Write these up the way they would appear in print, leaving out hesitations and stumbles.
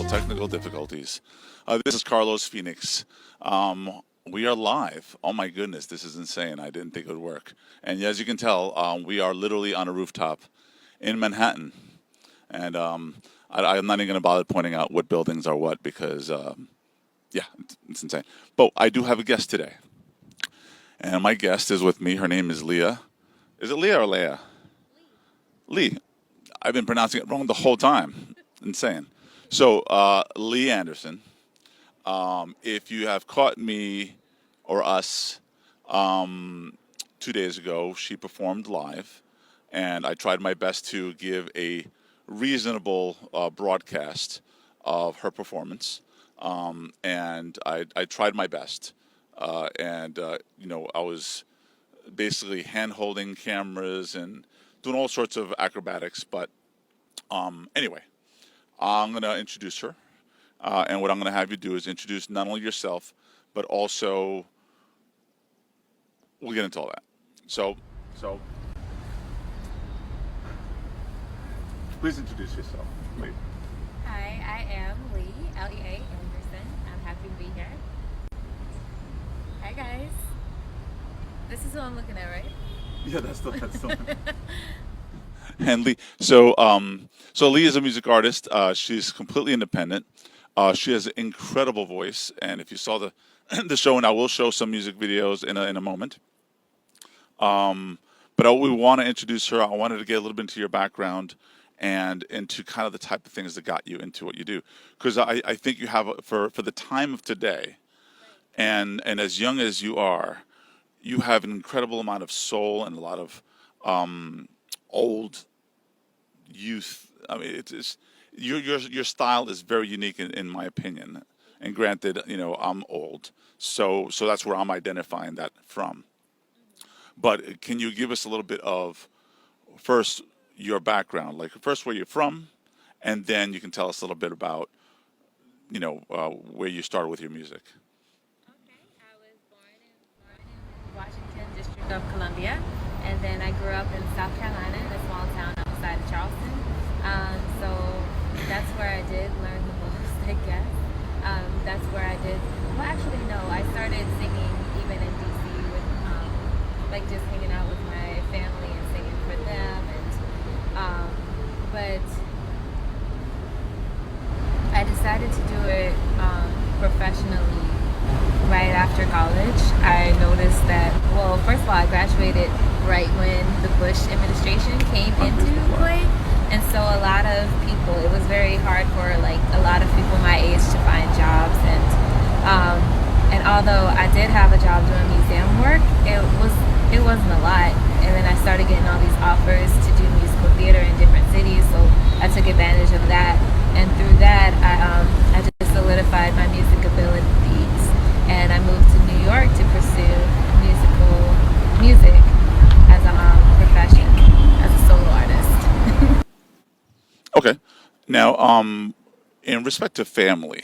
technical difficulties. This is Carlos Phoenix. We are live. Oh my goodness, this is insane. I didn't think it would work. And as you can tell, we are literally on a rooftop in Manhattan. And I'm not even going to bother pointing out what buildings are what because, yeah, it's insane. But I do have a guest today. And my guest is with me. Her name is Leah. Is it Leah or Leah? Lee. I've been pronouncing it wrong the whole time. Insane. So, Lea Anderson, if you have caught me or us 2 days ago, she performed live, and I tried my best to give a reasonable broadcast of her performance, and I tried my best. I was basically hand holding cameras and doing all sorts of acrobatics, but anyway, I'm going to introduce her. And what I'm going to have you do is introduce not only yourself, but also we'll get into all that. So please introduce yourself, Lee. Hi, I am Lea Anderson. I'm happy to be here. Hi guys. This is who I'm looking at, right? Yeah, that's the one. And Lee, so Lee is a music artist. She's completely independent. She has an incredible voice, and if you saw the the show, and I will show some music videos in a moment. But we want to introduce her. I wanted to get a little bit into your background and into kind of the type of things that got you into what you do, because I think you have for the time of today, and as young as you are, you have an incredible amount of soul and a lot of old youth. I mean, it's your style is very unique in my opinion. And granted, I'm old, so that's where I'm identifying that from. But can you give us a little bit of first your background, like first where you're from, and then you can tell us a little bit about where you started with your music. Okay, I was born in Washington, District of Columbia, and then I grew up in South Carolina in a small town outside of Charleston. So that's where I did learn the most, I guess. That's where I did. Well, actually, no. I started singing even in DC with, like, just hanging out with my family and singing for them. But I decided to do it professionally right after college. I noticed that, well, first of all, I graduated right when the Bush administration came into play. And so a lot of people, it was very hard for like a lot of people my age to find jobs. And although I did have a job doing museum work, it wasn't a lot. And then I started getting all these offers to do musical theater in different cities. So I took advantage of that. And through that, I just solidified my music abilities. And I moved to New York to pursue music as a profession, as a solo artist. Okay. Now, in respect to family,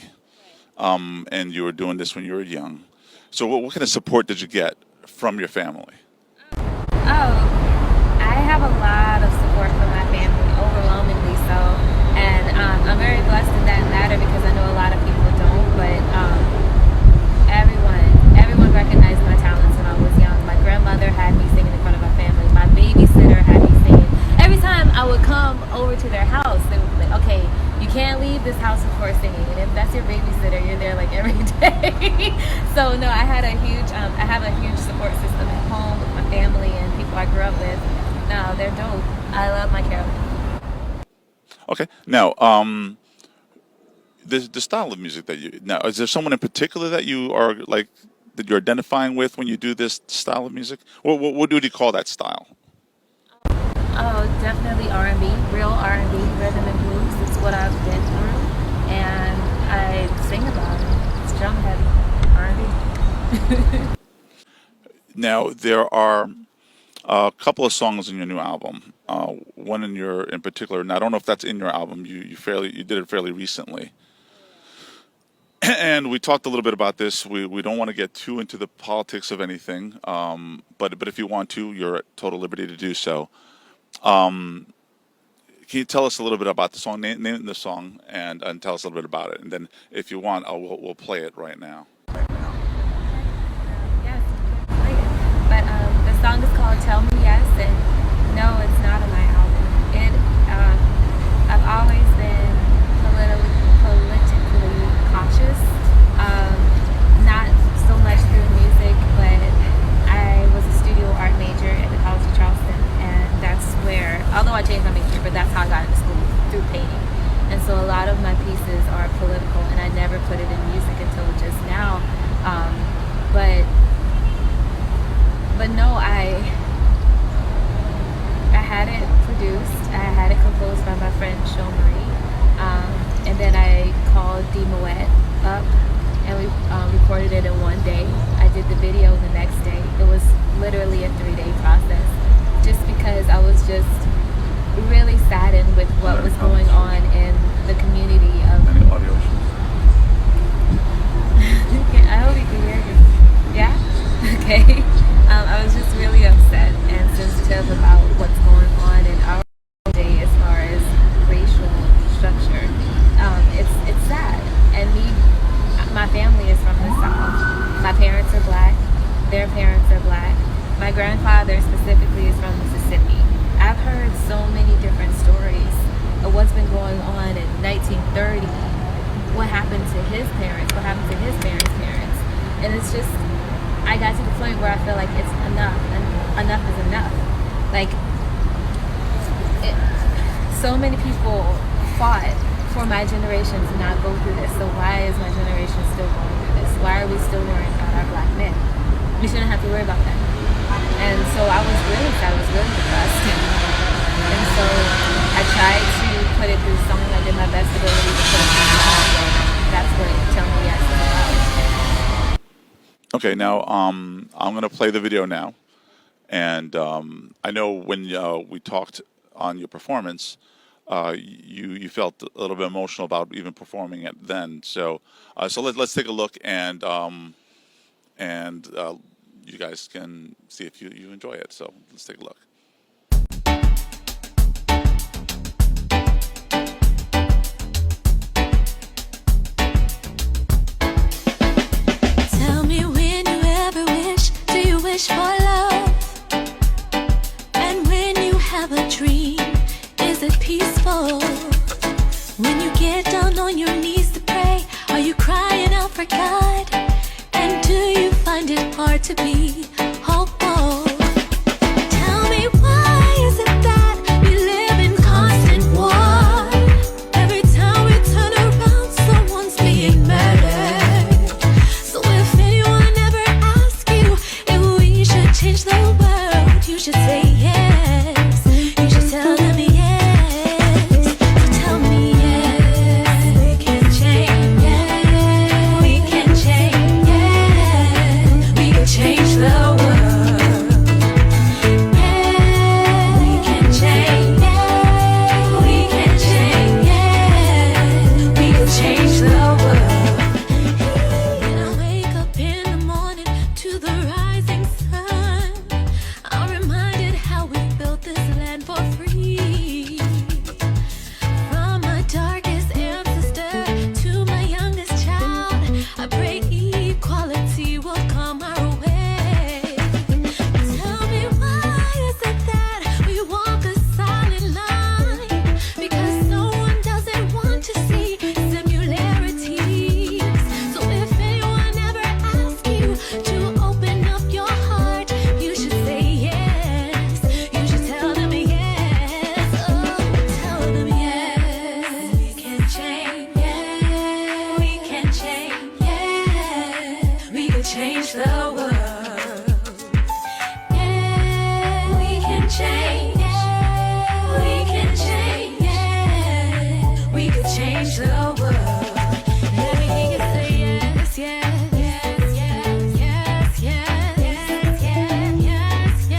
and you were doing this when you were young, so what kind of support did you get from your family? Oh, I have a lot of support from my family, overwhelmingly so. And I'm very blessed in that matter because I know a lot of people don't, but everyone recognized my talents when I was young. My grandmother had me singing in front of my family. My babysitter had me singing. Every time I would come over to their house, they would be like, okay, you can't leave this house before singing. And if that's your babysitter, you're there like every day. So no, I have a huge support system at home with my family and people I grew up with. No, they're dope. I love my Carolyn. Okay. Now, the style of music that you now is there someone in particular that you are like that you're identifying with when you do this style of music? What do you call that style? Oh, definitely R&B, real R&B, rhythm and blues. It's what I've been through, and I sing about it. It's drum heavy, R&B. Now there are a couple of songs in your new album. One in particular, and I don't know if that's in your album. You did it fairly recently, and we talked a little bit about this. We don't want to get too into the politics of anything, but if you want to, you're at total liberty to do so. can you tell us a little bit about the song, name the song, and tell us a little bit about it, and then if you want, we'll play it right now. Yes, you can play it. But the song is called "Tell Me Yes," and no, it's not on my album. I've always been politically cautious, not so much through music, but I was a studio art major at the College of Charleston, and that's where, although I changed my major, but that's how I got into school, through painting. And so a lot of my pieces are political, and I never put it in music until just now. But no, I had it produced, I had it composed by my friend Show Marie, and then I called Tmobile up, and we recorded it in one day. I did the video the next day. It was literally a 3-day process, just because I was just really saddened with what was going on in the community of. Any audio issues? I hope you can hear me. Yeah? Okay. I was just really upset and sensitive about what's going on in our day as far as racial structure. It's sad. And my family is from the South. My parents are black. Their parents are black. My grandfather specifically is from Mississippi. I've heard so many different stories of what's been going on in 1930, what happened to his parents, what happened to his parents' parents. And it's just, I got to the point where I feel like it's enough, and enough is enough. Like, so many people fought for my generation to not go through this, so why is my generation still going through this? Why are we still worrying about our black men? We shouldn't have to worry about that. And so I was really sad, I was really depressed. And so I tried to put it through song. I did my best ability to put it through song, and that's what Tell Me Yes is about. Okay, now I'm gonna play the video now, and I know when we talked on your performance, you felt a little bit emotional about even performing it then. So let's take a look, and you guys can see if you enjoy it. So let's take a look. Wish for love, and when you have a dream, is it peaceful? When you get down on your knees to pray, are you crying out for God? And do you find it hard to be hopeful? Tell me, why is it that we live in constant war? Every time we turn around, someone's being murdered. So if anyone ever asks you if we should change the world, you should say yes. You should tell them yes. So tell me yes. We can change. Yes. We can change. Yes. We can change the world. Yes. We can change. Yes. We can change. Yes. We can change the world. When I wake up in the morning to the rising sun, I'm reminded how we built this land for free. From my darkest ancestor to my youngest child, I pray equality will come our way. Tell me, why is it that we walk a silent line? Because no one doesn't want to see similarities. So if anyone ever asks you to open up your heart, you should say yes. You should tell them yes. Oh, tell them yes. We can change. Yes. We can change. Yes. We can change the world. Yes. We can change. Yes. We can change. Yes. We can change the world. Let me hear you say yes, yes, yes, yes, yes, yes, yes, yes,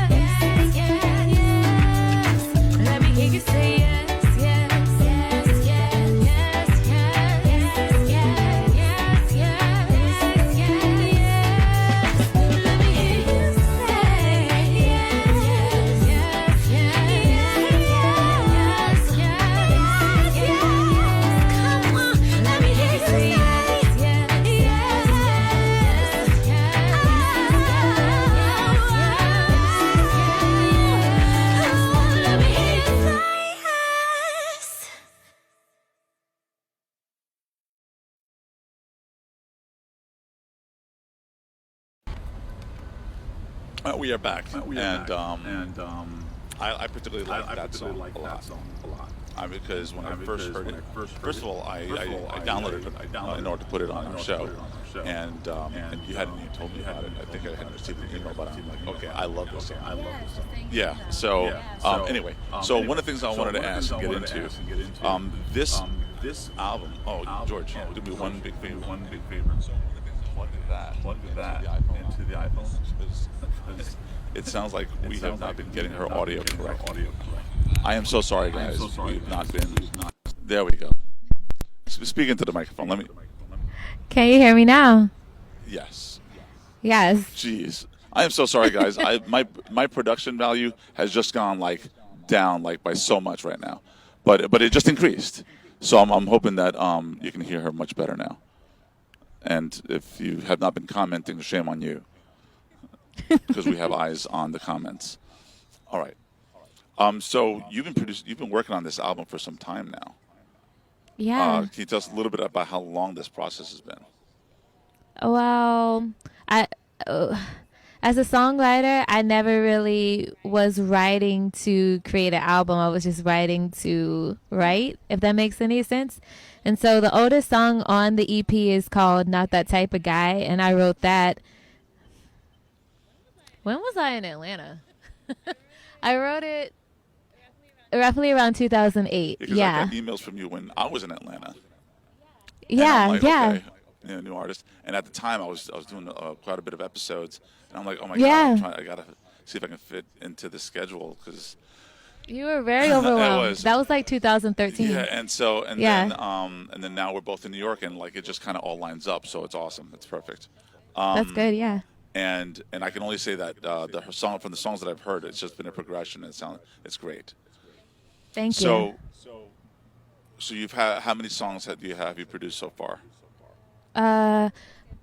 yes, yes, yes. Let me hear you say yes, yes, yes, yes, yes, yes, yes, yes, yes, yes, yes, yes. We are back, I particularly like that song a lot. Because when I first heard it, first of all, I downloaded it in order to put it on our show, and you hadn't even told me about it. I think I hadn't received an email, but I'm like, okay, I love this song. Yeah. So anyway, so one of the things I wanted to ask and get into, this album. Oh, George, do me one big favor. So plug that into the iPhone. It sounds like we have not been getting her audio correct. I am so sorry, guys. We've not been. There we go. Speaking to the microphone. Let me. Can you hear me now? Yes. Yes. Jeez. I am so sorry, guys. My production value has just gone down by so much right now, but it just increased. So I'm hoping that you can hear her much better now. And if you have not been commenting, shame on you, because we have eyes on the comments. All right. So you've been working on this album for some time now. Yeah. Can you tell us a little bit about how long this process has been? Well, as a songwriter, I never really was writing to create an album. I was just writing to write, if that makes any sense. And so the oldest song on the EP is called Not That Type of Guy, and I wrote that. When was I in Atlanta? I wrote it roughly around 2008. Because yeah. I got emails from you when I was in Atlanta. Yeah, like, yeah. Okay, new artist. And at the time, I was doing quite a bit of episodes, and I'm like, oh my Yeah. God, I gotta see if I can fit into the schedule because. You were very overwhelmed. That was like 2013. Yeah, and then now we're both in New York, and it just kind of all lines up, so it's awesome. It's perfect. That's good, yeah. And I can only say that her song from the songs that I've heard, it's just been a progression. It's great. Thank you. So you've had how many songs have you produced so far?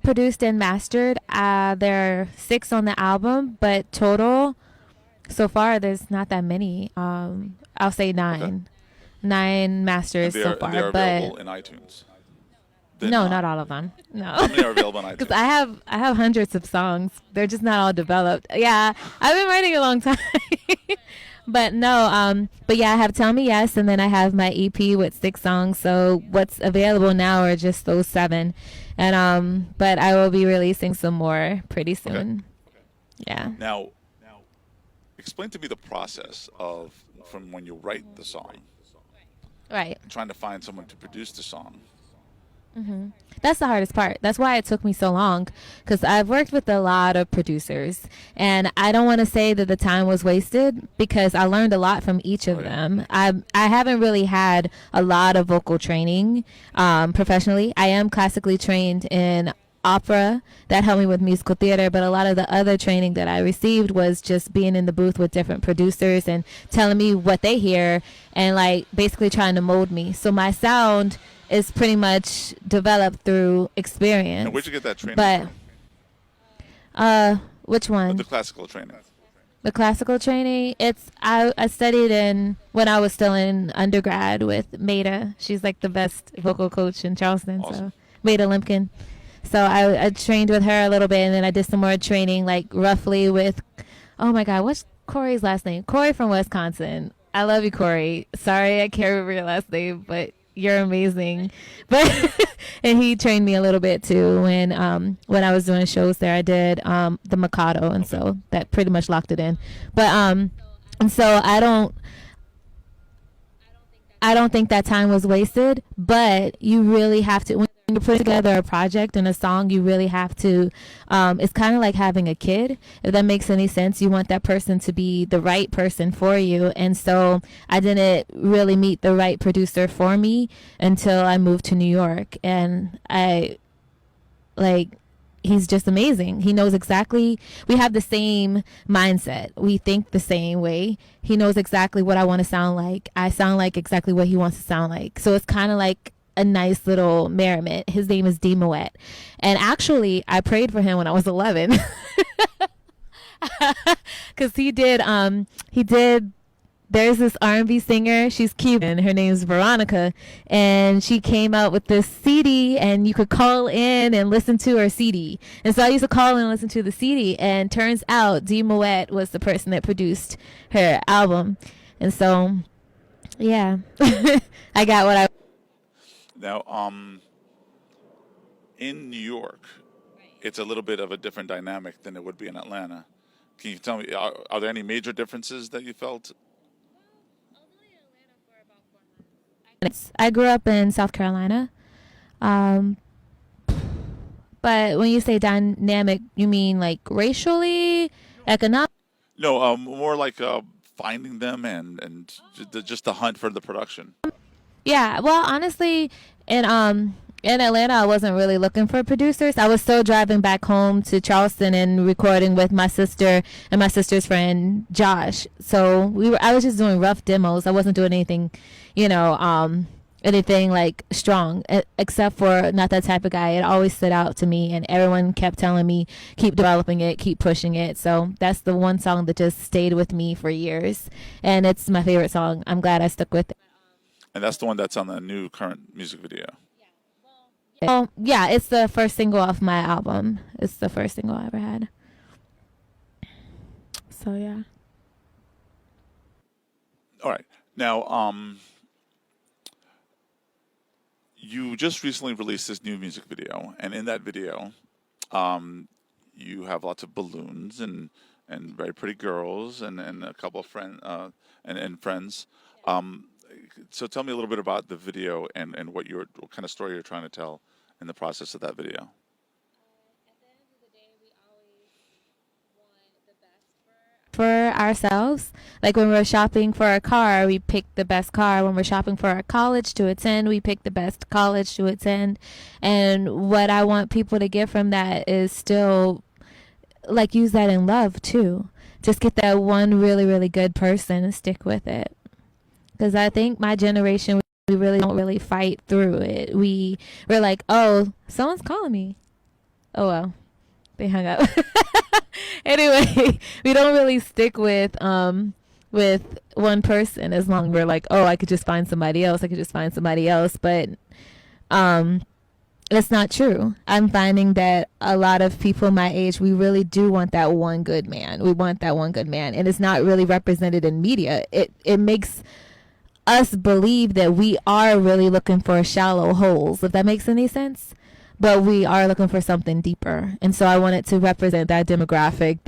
Produced and mastered. There are 6 on the album, but total so far there's not that many. I'll say 9. Okay. 9 masters so far. They're available in iTunes. No, not all of them. No. How many are available on iTunes? Because I have hundreds of songs. They're just not all developed. Yeah, I've been writing a long time. But no, but yeah, I have Tell Me Yes, and then I have my EP with 6 songs. So what's available now are just those 7, and but I will be releasing some more pretty soon. Okay. Yeah. Now, explain to me the process from when you write the song, right? Trying to find someone to produce the song. Mm-hmm. That's the hardest part. That's why it took me so long, because I've worked with a lot of producers, and I don't want to say that the time was wasted because I learned a lot from each of them. I haven't really had a lot of vocal training professionally. I am classically trained in opera. That helped me with musical theater, but a lot of the other training that I received was just being in the booth with different producers and telling me what they hear and basically trying to mold me. So my sound is pretty much developed through experience. And where'd you get that training from? Which one? The classical training. The classical training, I studied when I was still in undergrad with Maida. She's the best vocal coach in Charleston. Awesome. So Maida Limpkin. So I trained with her a little bit, and then I did some more training, roughly with, oh my God, what's Corey's last name? Corey from Wisconsin. I love you, Corey. Sorry, I can't remember your last name, but you're amazing. But and he trained me a little bit too when I was doing shows there. I did the Mikado, and so that pretty much locked it in. But and so I don't think that time was wasted, but you really have to, when you put together a project and a song, you really have to, it's kind of like having a kid, if that makes any sense. You want that person to be the right person for you. And so I didn't really meet the right producer for me until I moved to New York. And he's just amazing. He knows exactly, we have the same mindset. We think the same way. He knows exactly what I want to sound like. I sound like exactly what he wants to sound like. So it's kind of like a nice little merriment. His name is D Moet. And actually, I prayed for him when I was 11. Because he did there's this R&B singer. She's Cuban. Her name's Veronica, and she came out with this CD, and you could call in and listen to her CD. And so I used to call in and listen to the CD, and turns out D Moet was the person that produced her album. And so, yeah, I got what I. Now, in New York, it's a little bit of a different dynamic than it would be in Atlanta. Can you tell me, are there any major differences that you felt? I grew up in South Carolina. Um, but when you say dynamic, you mean like racially, economic? No, more like finding them and just the hunt for the production. Yeah, well, honestly, in Atlanta, I wasn't really looking for producers. I was still driving back home to Charleston and recording with my sister and my sister's friend Josh. So I was just doing rough demos. I wasn't doing anything, anything like strong, except for Not That Type of Guy. It always stood out to me, and everyone kept telling me, keep developing it, keep pushing it. So that's the one song that just stayed with me for years, and it's my favorite song. I'm glad I stuck with it. And that's the one that's on the new current music video. Oh, yeah, it's the first single off my album. It's the first single I ever had. So, yeah. All right. Now, you just recently released this new music video, and in that video, you have lots of balloons and very pretty girls and a couple of and friends. So tell me a little bit about the video and what kind of story you're trying to tell in the process of that video. For ourselves, like when we're shopping for a car, we pick the best car. When we're shopping for a college to attend, we pick the best college to attend. And what I want people to get from that is still like use that in love too. Just get that one really, really good person and stick with it. Because I think my generation, we really don't really fight through it. We're like, oh, someone's calling me. Oh, well, they hung up. Anyway, we don't really stick with one person as long as we're like, oh, I could just find somebody else. But that's not true. I'm finding that a lot of people my age, we really do want that one good man. We want that one good man. And it's not really represented in media. It makes us believe that we are really looking for shallow holes, if that makes any sense. But we are looking for something deeper. And so I wanted to represent that demographic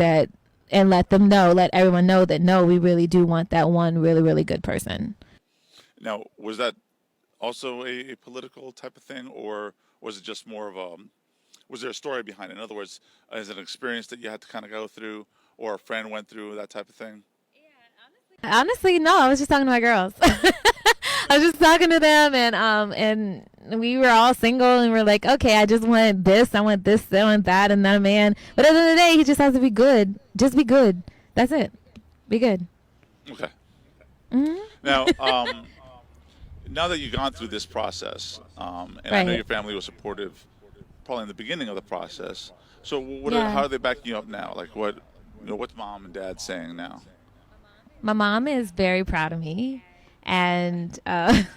and let everyone know that no, we really do want that one really, really good person. Now, was that also a political type of thing, or was it just more of was there a story behind it? In other words, is it an experience that you had to kind of go through, or a friend went through, that type of thing? Honestly, no. I was just talking to my girls. I was just talking to them, and we were all single, and we're like, okay, I just want this, I want that, and then a man. But at the end of the day, he just has to be good. Just be good. That's it. Be good. Okay. Mm-hmm. Now, now that you've gone through this process, and I know Right. your family was supportive, probably in the beginning of the process. So, Yeah. how are they backing you up now? Like, what's mom and dad saying now? My mom is very proud of me, and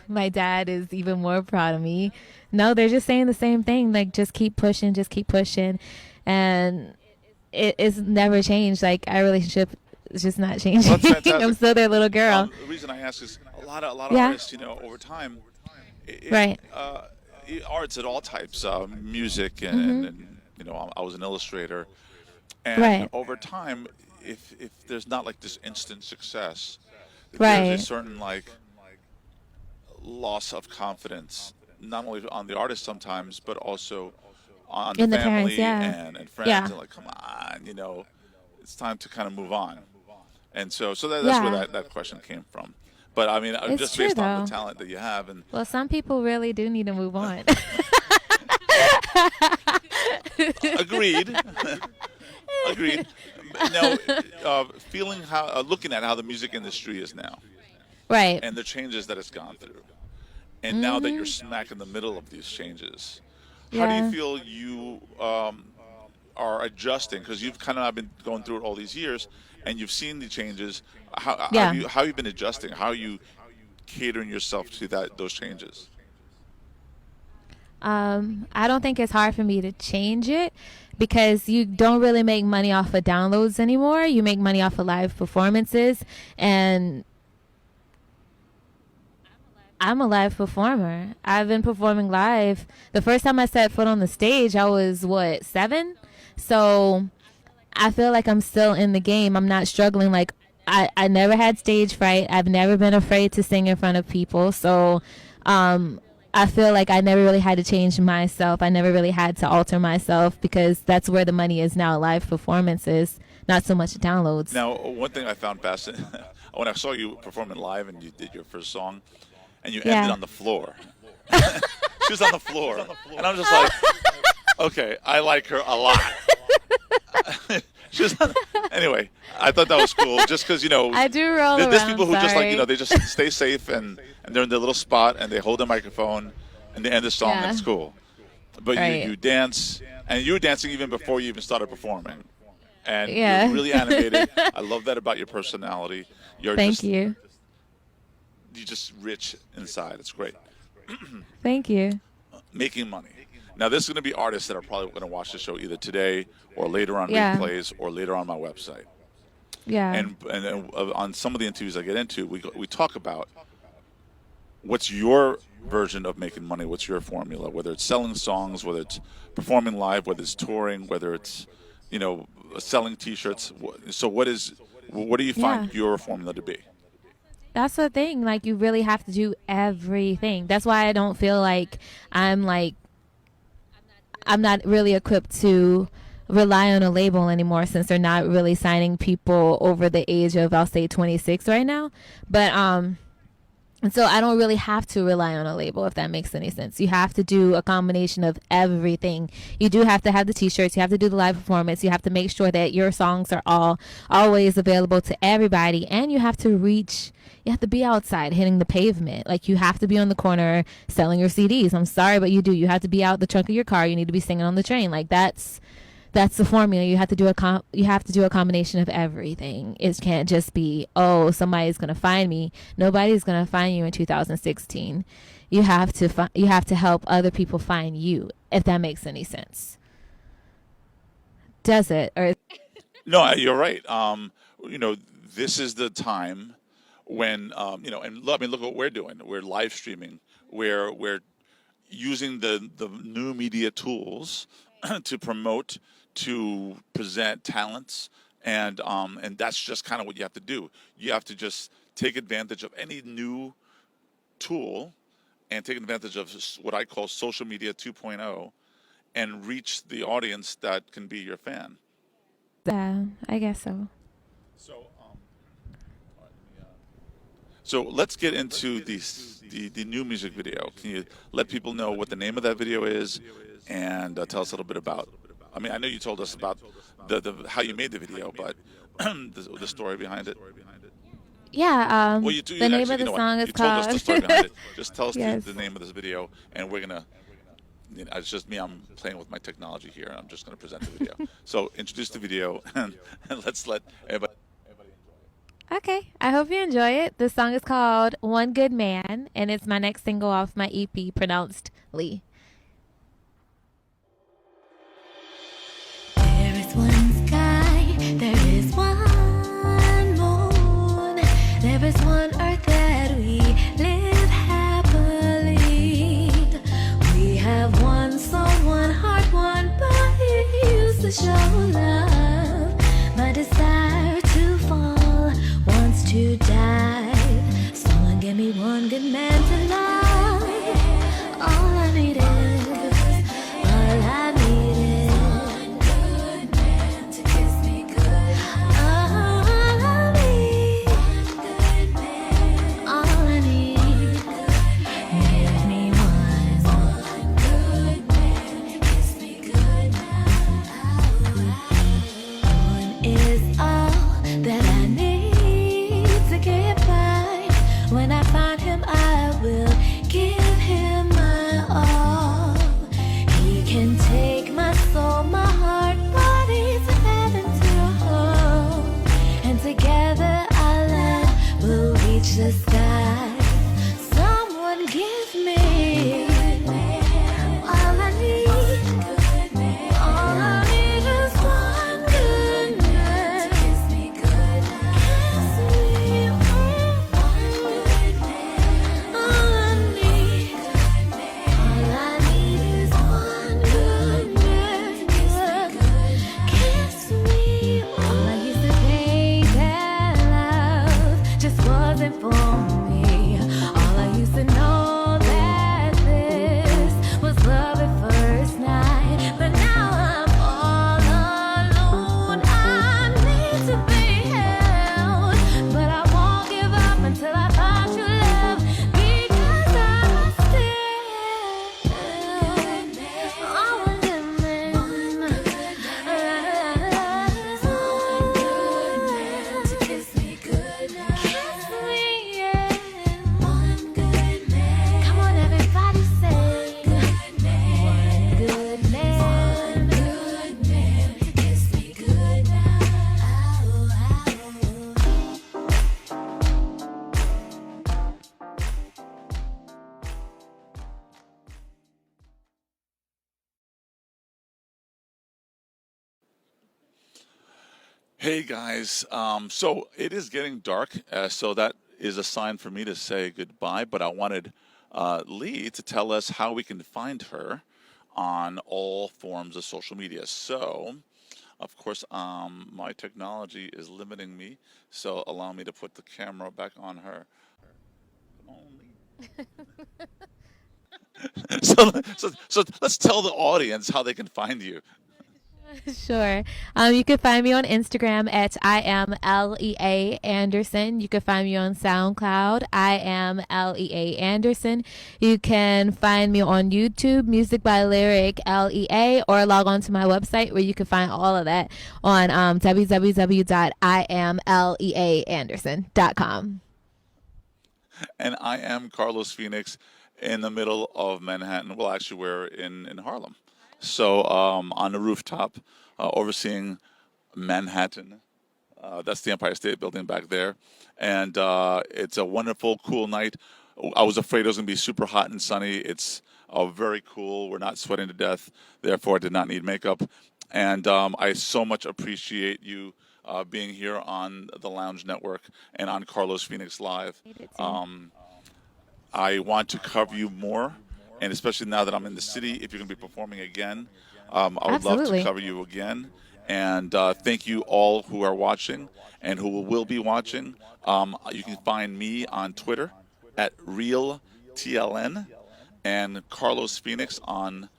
my dad is even more proud of me. No, they're just saying the same thing, like just keep pushing, and it's never changed. Like our relationship is just not changing. Well, that's fantastic. I'm still their little girl. The reason I ask is a lot of Yeah. artists, over time, Right. Arts at all types, music, and I was an illustrator, and Right. over time, if there's not like this instant success, Right. there's a certain like loss of confidence, not only on the artist sometimes, but also on In the family parents, yeah. and friends. Yeah. And like, come on, it's time to kind of move on. And so that's Yeah. where that question came from. But I mean, It's just true, based on though. the talent that you have, and Well, some people really do need to move on. agreed, agreed. Now, looking at how the music industry is now, Right. and the changes that it's gone through, and now that you're smack in the middle of these changes, how do Yeah. you feel you are adjusting? Because you've kind of been going through it all these years, and you've seen the changes. How Yeah. how have you been adjusting? How are you catering yourself to those changes? I don't think it's hard for me to change it because you don't really make money off of downloads anymore. You make money off of live performances, and I'm a live performer. I've been performing live. The first time I set foot on the stage, I was, 7? So I feel like I'm still in the game. I'm not struggling. Like, I never had stage fright. I've never been afraid to sing in front of people. So I feel like I never really had to change myself. I never really had to alter myself because that's where the money is now, live performances, not so much downloads. Now, one thing I found fascinating when I saw you performing live and you did your first song, and you ended on the floor. She was on the floor, and I'm just like, okay, I like her a lot. She was anyway, I thought that was cool, just because I do roll there's around, people who just sorry. they just stay safe and they're in their little spot and they hold the microphone and they end the song and it's cool. But Right. you dance, and you were dancing even before you even started performing, and Yeah. you're really animated. I love that about your personality. You're Thank you. You're just rich inside. It's great. Thank you. Making money. Now, this is going to be artists that are probably going to watch the show either today or later on Yeah. replays or later on my website. Yeah. And on some of the interviews I get into, we talk about what's your version of making money, what's your formula, whether it's selling songs, whether it's performing live, whether it's touring, whether it's selling T-shirts. So what do you find your formula to be? That's the thing. Like, you really have to do everything. That's why I don't feel like I'm not really equipped to rely on a label anymore, since they're not really signing people over the age of, I'll say, 26 right now. But and so I don't really have to rely on a label, if that makes any sense. You have to do a combination of everything. You do have to have the T-shirts. You have to do the live performance. You have to make sure that your songs are always available to everybody. And you have to be outside hitting the pavement. Like, you have to be on the corner selling your CDs. I'm sorry, but you do. You have to be out the trunk of your car. You need to be singing on the train. Like, that's the formula. You have to do a combination of everything. It can't just be, oh, somebody's going to find me. Nobody's going to find you in 2016. You have to help other people find you, if that makes any sense. Does it? Or No, you're right. This is the time when and look what we're doing. We're live streaming. We're using the new media tools to promote, to present talents, and that's just kind of what you have to do. You have to just take advantage of any new tool and take advantage of what I call social media 2.0 and reach the audience that can be your fan. yeah, I guess so. So let's get into the new music video. Can you let people know what the name of that video is, and tell us a little bit about? I mean, I know you told us about the how you made the video, but the story behind it. Yeah. Well, you do. The name Actually, of the you know song what? is You told called. us the story behind it. Just tell us Yes. the name of this video, and we're gonna. It's just me. I'm playing with my technology here. And I'm just gonna present the video. So introduce the video, and let's let everybody enjoy it. Okay, I hope you enjoy it. The song is called One Good Man, and it's my next single off my EP, pronounced Lee. There is one sky, there is one moon, there is one earth that we live happily. We have one soul, one heart, one body used to show love. My desire to fall wants to dive. Someone give me one good man to love. All I need is, all I need is one good man to kiss me good. All I need, one good man. All I need, give me one good man, kiss me good now. One is all that I need to get by. When I find him, I will Hey guys, so it is getting dark, so that is a sign for me to say goodbye. But I wanted Lee to tell us how we can find her on all forms of social media. So, of course, my technology is limiting me, so allow me to put the camera back on her. Come on, Lee. So let's tell the audience how they can find you. Sure. You can find me on Instagram at I am Lea Anderson. You can find me on SoundCloud. I am Lea Anderson. You can find me on YouTube, Music by Lyric Lea, or log on to my website where you can find all of that on www.imleaanderson.com. And I am Carlos Phoenix in the middle of Manhattan. Well, actually, we're in Harlem. So on the rooftop, overseeing Manhattan. That's the Empire State Building back there. And it's a wonderful, cool night. I was afraid it was going to be super hot and sunny. It's very cool. We're not sweating to death. Therefore, I did not need makeup. And I so much appreciate you being here on the Lounge Network and on Carlos Phoenix Live. I want to cover you more, and especially now that I'm in the city, if you're going to be performing again, I would love to cover you again. And thank you all who are watching and who will be watching. You can find me on Twitter at RealTLN and Carlos Phoenix on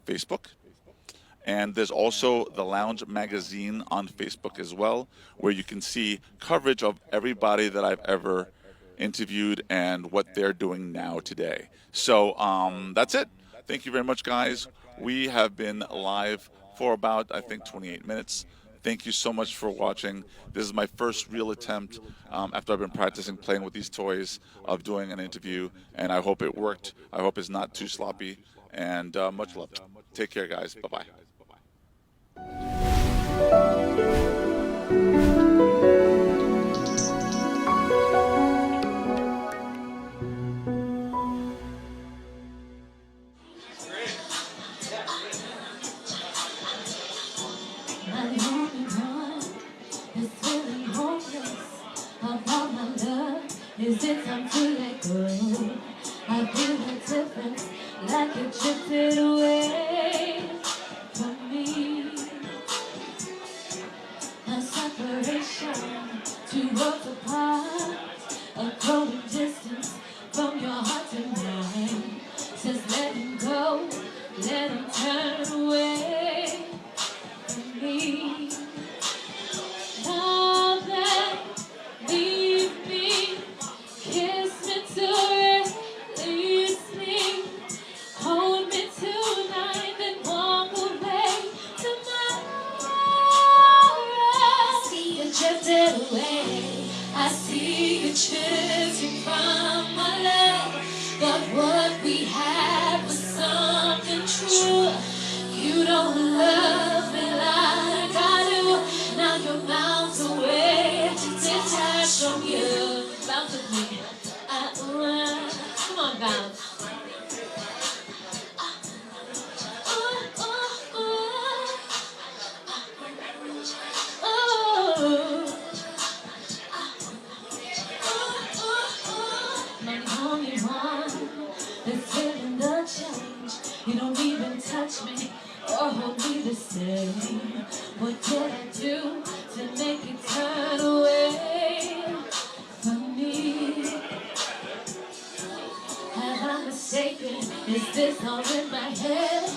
Facebook. And there's also the Lounge Magazine on Facebook as well, where you can see coverage of everybody that I've ever interviewed and what they're doing now today. So that's it. Thank you very much, guys. We have been live for about, I think, 28 minutes. Thank you so much for watching. This is my first real attempt after I've been practicing playing with these toys of doing an interview, and I hope it worked. I hope it's not too sloppy, and much love. Take care, guys. Bye-bye. Is it time to let go? I feel the difference, like it drifted away from me. A separation, two worlds apart, a growing distance from your heart to mine. Just let him go, let him turn away from me. Now that leave me. Kiss me to release me. Hold me tonight, then walk away tomorrow. I see you drifted away. I see you drifting from my love. But what we had was something true. You don't love me like I do. Now you're miles away, detached from you. Bounce with me. Come on, bounce. This feeling don't change. You don't even touch me or hold me the same. What did I do to make you turn away from me? Have I mistaken? Is this all in my head?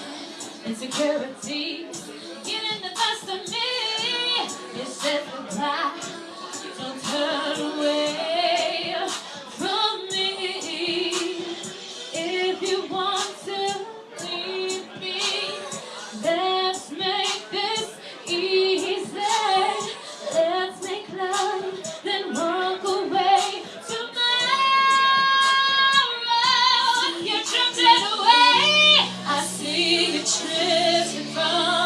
Insecurity getting the best of me. You said goodbye, don't turn away from me. If you want to leave me, let's make this easy. Let's make love, then walk away tomorrow. You drifted away. I see you drifting from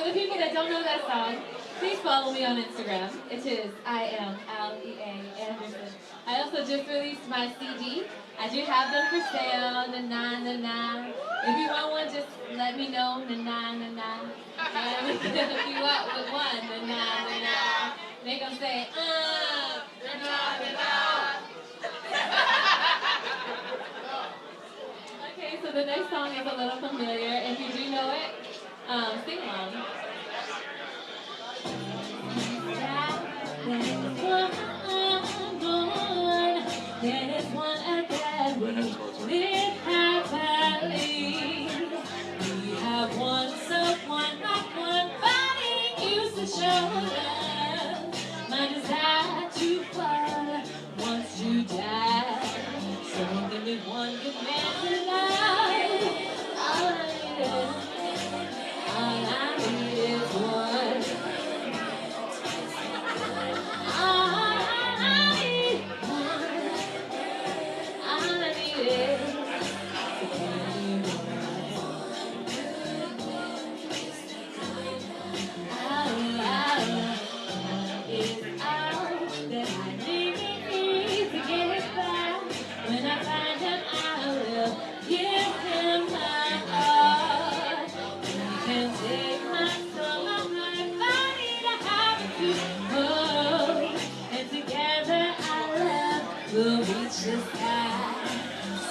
For the people that don't know that song, please follow me on Instagram. It is I am Lea Anderson. I also just released my CD. I do have them for sale. Na. If you want one, just let me know. Na. And if you want with one, na. They gonna say na. Okay, so the next song is a little familiar. If you do know it, sing along. There is one at that we live happily. We have one someone, not one body used to show love. My desire to fall wants to die. Someone give me one good man to love. All I need is one. We'll reach the sky.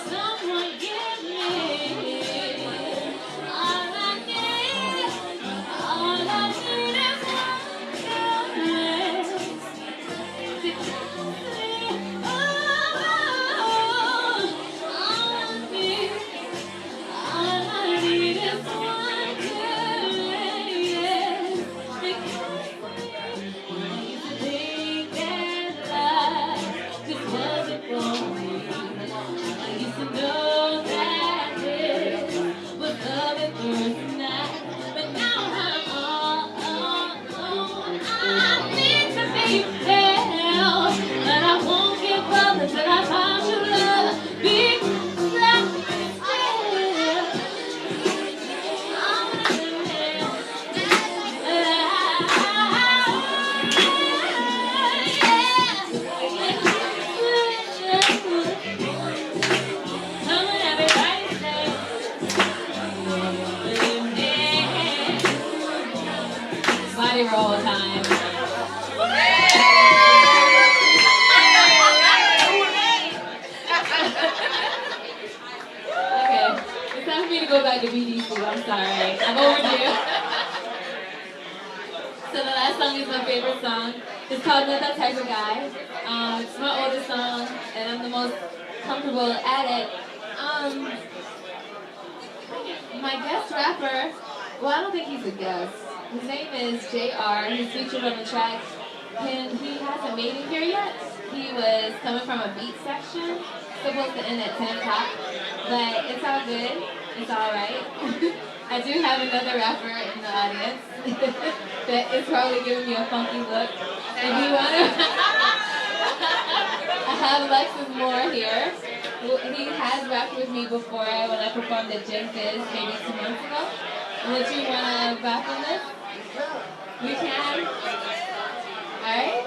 Someone give me all I need. All I need is one caress. All I need is one caress. Because we used to think that life just wasn't for me. I used to know that this was love at first night, but now I'm all I need to be held, and I won't give up until I find your love. Be body roll time. Okay, it's time for me to go back to BDC. I'm sorry, I'm overdue. So the last song is my favorite song. It's called Not That Type of Guy. It's my oldest song, and I'm the most comfortable at it. My guest rapper, well, I don't think he's a guest. His name is JR. He's featured on the track, and he hasn't made it here yet. He was coming from a beat section, supposed to end at 10 o'clock, but it's all good. It's all right. I do have another rapper in the audience that is probably giving me a funky look. If you want to, I have Lexus Moore here. He has rapped with me before when I performed at Gen Fizz maybe 2 months ago. Would you want to rap on this? We can? Alright?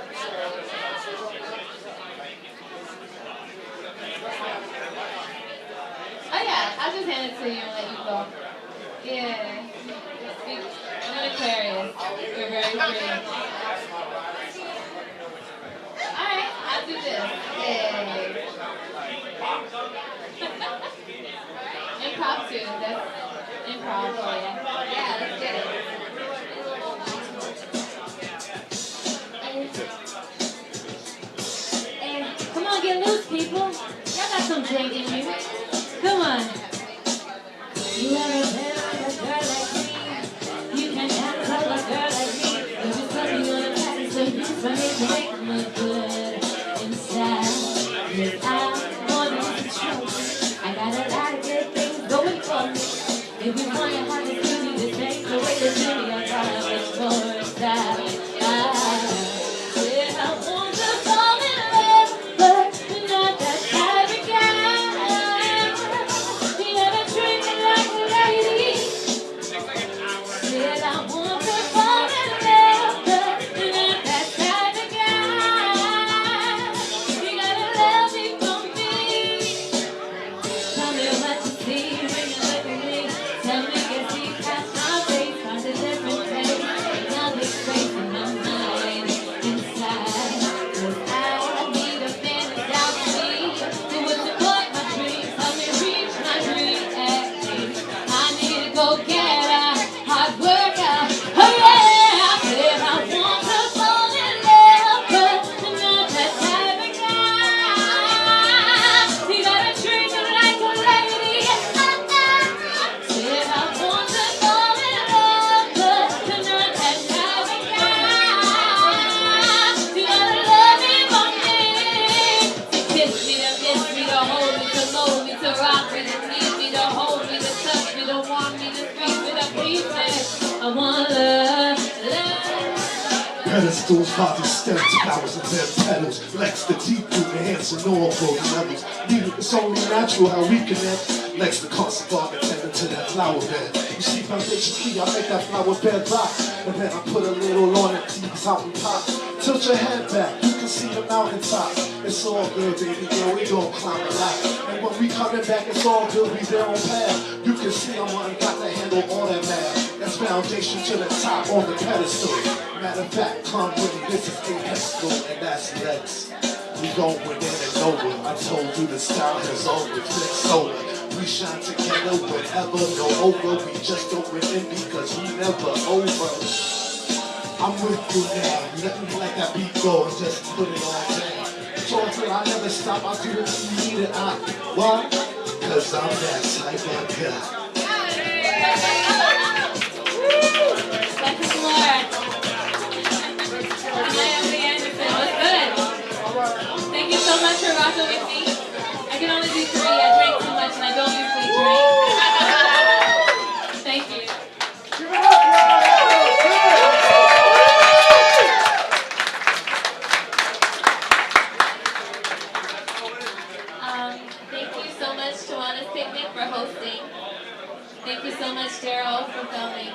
Oh yeah, I'll just hand it to you and let you go. Yeah. I'm an Aquarius. You're very pretty. Alright, I'll do this. Yay. Improv too. That's improv for you. Yeah, let's get it. And come on, get loose, people. Y'all got some drink in you. Come on. You ever been like a girl like me? You can dance like a girl like me. You just put me on a party, so you just want me to make me look good inside. Yes, I want to control. I got a lot of good things going for me. If you want to have it to me, just make the way to do me. I got much more inside. I want to fall in love, but you're not that type of guy. You never treat me like a lady. Said I want to pedestals, body stems, flowers and bed petals. Lex the deep root, enhancing all those levels. It's only natural how we connect. Lex the constant garment tending to that flower bed. You see foundation key, I make that flower bed rock. And then I put a little on it, tease out and pop. Tilt your head back, you can see the mountain top. It's all good, baby girl, we gon' climb a lot. And when we coming back, it's all good, we there on path. You can see I'm one got to handle all that math. That's foundation to the top on the pedestal. Matter of fact, come with me, this is apexical, and that's Lex. We going in and over. I told you the style has always been solar. We shine together whenever, no over. We just don't win in because we never over. I'm with you now. Let me let that beat go and just put it on down. Talking, I never stop. I do it till you need it. Why? Cause I'm that type of guy. That's the floor. Esai Anderson, what's good? Thank you so much for rocking with me. I can only do 3. I drank too much and I don't usually drink. Thank you. Thank you so much, Tawana's Picnic, for hosting. Thank you so much, Daryl, for filming.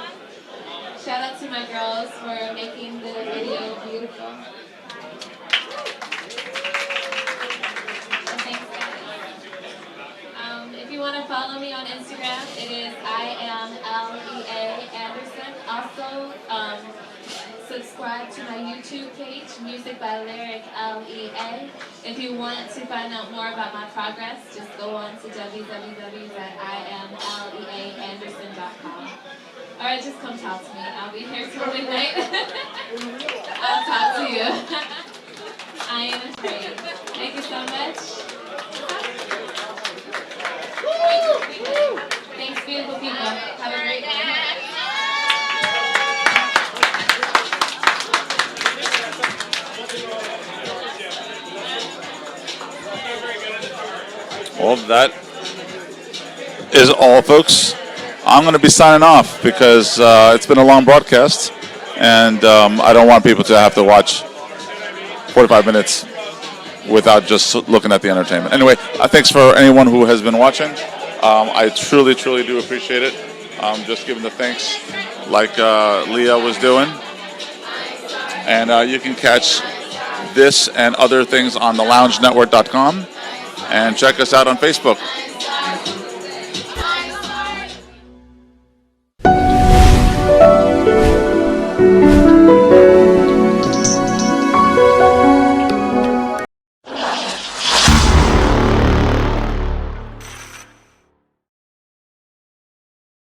Shout out to my girls for making the video beautiful. And thanks, guys. If you want to follow me on Instagram, it is I am Lea Anderson. Also, subscribe to my YouTube page, Music by Lyric LEA. If you want to find out more about my progress, just go on to www.imleaanderson.com. Or just come talk to me. I'll be here till midnight. I'll talk to you. I am afraid. Thank you so much. Thanks, beautiful people. Have a great night. Well, that is all, folks. I'm going to be signing off because it's been a long broadcast, and I don't want people to have to watch 45 minutes without just looking at the entertainment. Anyway, thanks for anyone who has been watching. I truly, truly do appreciate it. Just giving the thanks like Leah was doing. And you can catch this and other things on theloungenetwork.com. And check us out on Facebook.